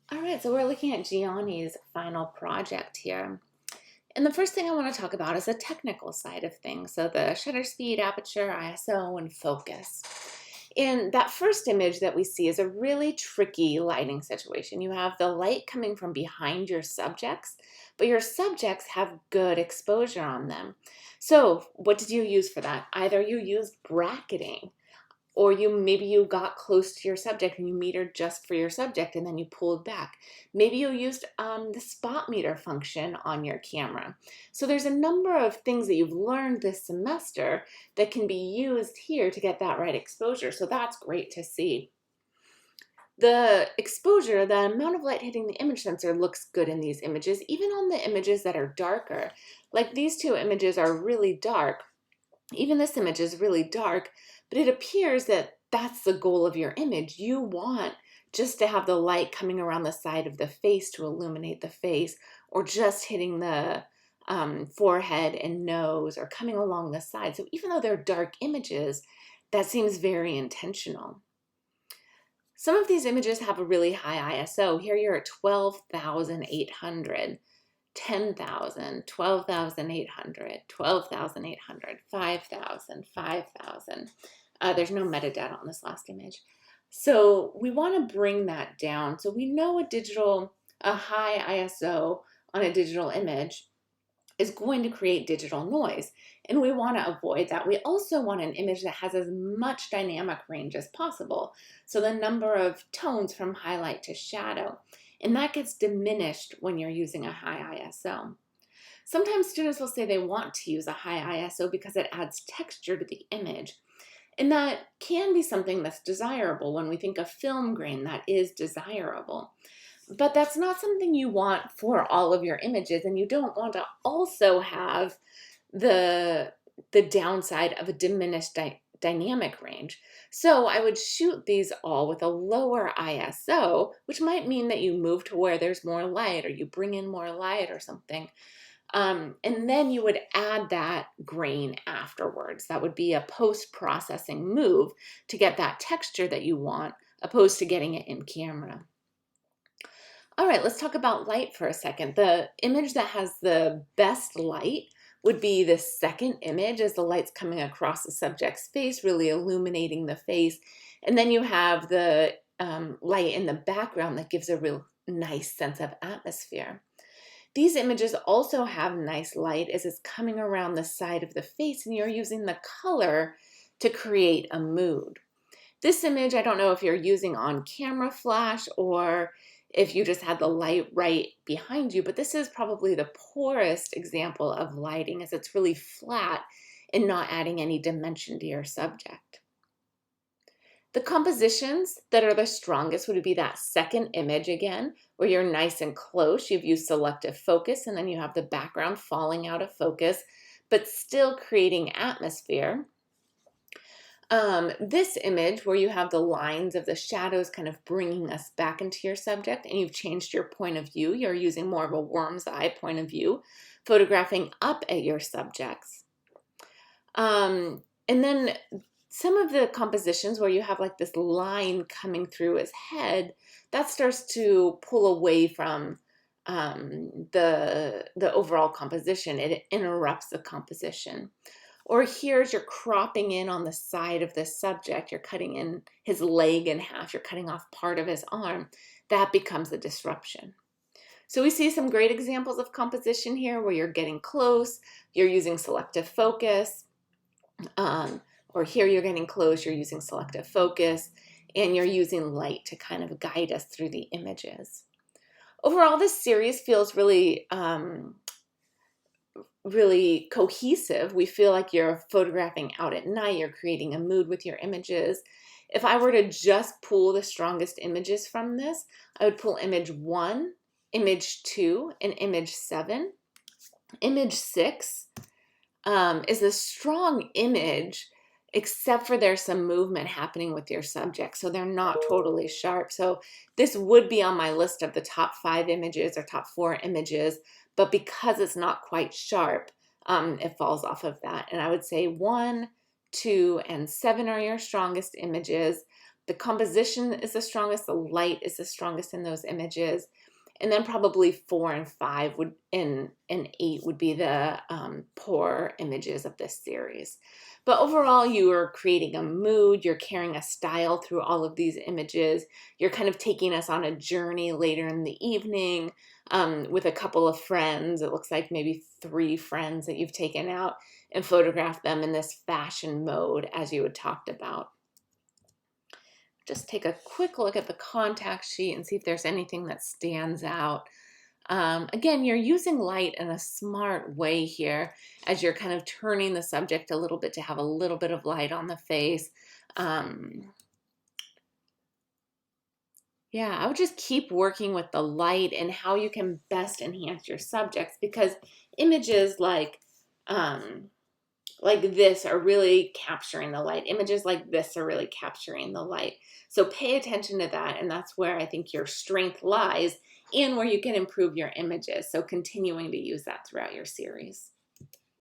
All right, so we're looking at Gianni's final project here. And the first thing I want to talk about is the technical side of things. So the shutter speed, aperture, ISO, and focus. And that first image that we see is a really tricky lighting situation. You have the light coming from behind your subjects, but your subjects have good exposure on them. So what did you use for that? Either you used bracketing, or maybe you got close to your subject and you metered just for your subject and then you pulled back. Maybe you used the spot meter function on your camera. So there's a number of things that you've learned this semester that can be used here to get that right exposure. So that's great to see. The exposure, the amount of light hitting the image sensor looks good in these images, even on the images that are darker. Like these two images are really dark. Even this image is really dark, but it appears that that's the goal of your image. You want just to have the light coming around the side of the face to illuminate the face, or just hitting the forehead and nose, or coming along the side. So even though they're dark images, that seems very intentional. Some of these images have a really high ISO. Here you're at 12,800. 10,000, 12,800, 12,800, 5,000, 5,000. There's no metadata on this last image. So we want to bring that down. So we know a high ISO on a digital image is going to create digital noise, and we want to avoid that. We also want an image that has as much dynamic range as possible, so the number of tones from highlight to shadow, and that gets diminished when you're using a high ISO. Sometimes students will say they want to use a high ISO because it adds texture to the image, and that can be something that's desirable. When we think of film grain, that is desirable. But that's not something you want for all of your images, and you don't want to also have the downside of a diminished dynamic range. So I would shoot these all with a lower ISO, which might mean that you move to where there's more light, or you bring in more light or something. And then you would add that grain afterwards. That would be a post-processing move to get that texture that you want, opposed to getting it in camera. All right, let's talk about light for a second. The image that has the best light would be the second image, as the light's coming across the subject's face, really illuminating the face. And then you have the light in the background that gives a real nice sense of atmosphere. These images also have nice light as it's coming around the side of the face, and you're using the color to create a mood. This image, I don't know if you're using on camera flash or if you just had the light right behind you, but this is probably the poorest example of lighting, as it's really flat and not adding any dimension to your subject. The compositions that are the strongest would be that second image again, where you're nice and close. You've used selective focus, and then you have the background falling out of focus, but still creating atmosphere. This image where you have the lines of the shadows kind of bringing us back into your subject, and you've changed your point of view. You're using more of a worm's eye point of view, photographing up at your subjects. And then some of the compositions where you have like this line coming through his head, that starts to pull away from the overall composition. It interrupts the composition. Or here's you're cropping in on the side of the subject. You're cutting in his leg in half. You're cutting off part of his arm. That becomes a disruption. So we see some great examples of composition here where you're getting close, you're using selective focus, or here you're getting close, you're using selective focus, and you're using light to kind of guide us through the images. Overall, this series feels really really cohesive. We feel like you're photographing out at night, you're creating a mood with your images. If I were to just pull the strongest images from this, I would pull image 1, image 2, and image 7. Image 6 is a strong image, except for there's some movement happening with your subject, so they're not totally sharp. So this would be on my list of the top 5 images or top 4 images, but because it's not quite sharp, it falls off of that. And I would say 1, 2, and 7 are your strongest images, The composition is the strongest, the light is the strongest in those images. And then probably 4 and 5 would, and 8 would be the poor images of this series. But overall, you are creating a mood, you're carrying a style through all of these images. You're kind of taking us on a journey later in the evening with a couple of friends. It looks like maybe 3 friends that you've taken out and photographed them in this fashion mode as you had talked about. Just take a quick look at the contact sheet and see if there's anything that stands out. Again, you're using light in a smart way here as you're kind of turning the subject a little bit to have a little bit of light on the face. Yeah, I would just keep working with the light and how you can best enhance your subjects, because images like this are really capturing the light. Images like this are really capturing the light. So pay attention to that, and that's where I think your strength lies and where you can improve your images. So continuing to use that throughout your series.